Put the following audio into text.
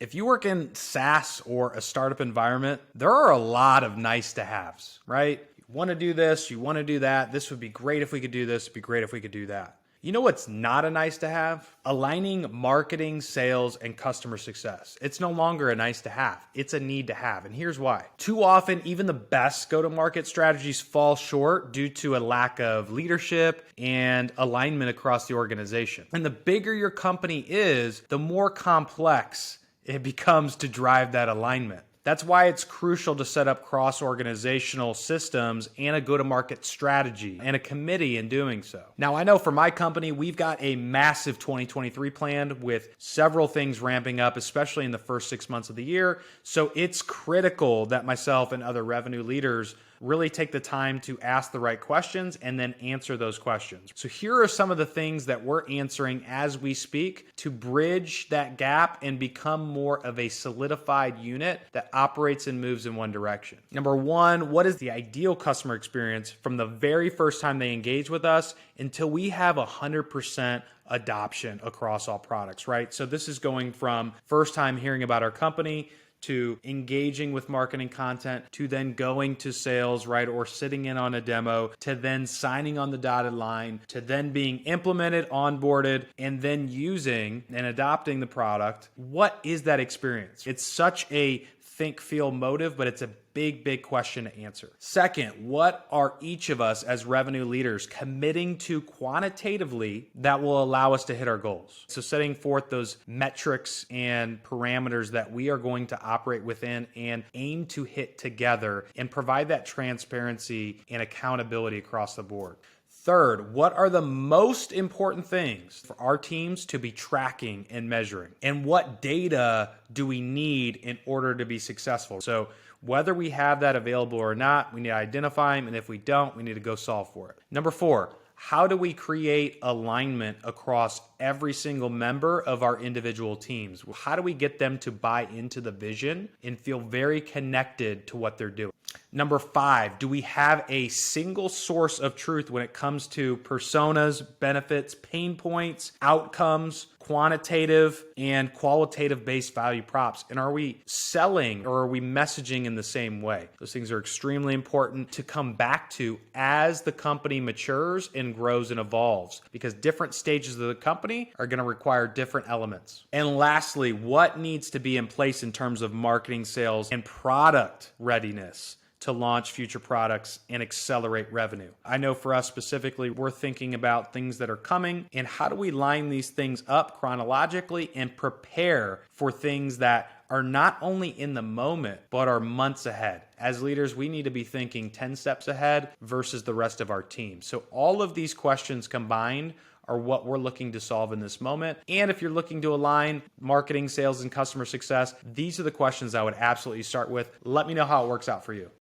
If you work in SaaS or a startup environment, there are a lot of nice to haves, right? You want to do this, you want to do that. This would be great if we could do this, it'd be great if we could do that. You know what's not a nice to have? Aligning marketing, sales, and customer success. It's no longer a nice to have. It's a need to have. And here's why. Too often, even the best go-to-market strategies fall short due to a lack of leadership and alignment across the organization. And the bigger your company is, the more complex it becomes to drive that alignment. That's why it's crucial to set up cross-organizational systems and a go-to-market strategy and a committee in doing so. Now, I know for my company, we've got a massive 2023 planned with several things ramping up, especially in the first 6 months of the year. So it's critical that myself and other revenue leaders really take the time to ask the right questions and then answer those questions. So here are some of the things that we're answering as we speak to bridge that gap and become more of a solidified unit that operates and moves in one direction. Number one, what is the ideal customer experience from the very first time they engage with us until we have 100% adoption across all products, right? So this is going from first time hearing about our company to engaging with marketing content, to then going to sales, right? Or sitting in on a demo, to then signing on the dotted line, to then being implemented, onboarded, and then using and adopting the product. What is that experience? It's such a think, feel, motive, but it's a big question to answer. Second, what are each of us as revenue leaders committing to quantitatively that will allow us to hit our goals? So setting forth those metrics and parameters that we are going to operate within and aim to hit together and provide that transparency and accountability across the board. Third, what are the most important things for our teams to be tracking and measuring? And what data do we need in order to be successful? So whether we have that available or not, we need to identify them. And if we don't, we need to go solve for it. Number four, how do we create alignment across every single member of our individual teams? How do we get them to buy into the vision and feel very connected to what they're doing? Number five, do we have a single source of truth when it comes to personas, benefits, pain points, outcomes, quantitative and qualitative based value props? And are we selling or are we messaging in the same way? Those things are extremely important to come back to as the company matures and grows and evolves, because different stages of the company are going to require different elements. And lastly, what needs to be in place in terms of marketing, sales, and product readiness to launch future products and accelerate revenue? I know for us specifically, we're thinking about things that are coming and how do we line these things up chronologically and prepare for things that are not only in the moment, but are months ahead. As leaders, we need to be thinking 10 steps ahead versus the rest of our team. So all of these questions combined are what we're looking to solve in this moment. And if you're looking to align marketing, sales, and customer success, these are the questions I would absolutely start with. Let me know how it works out for you.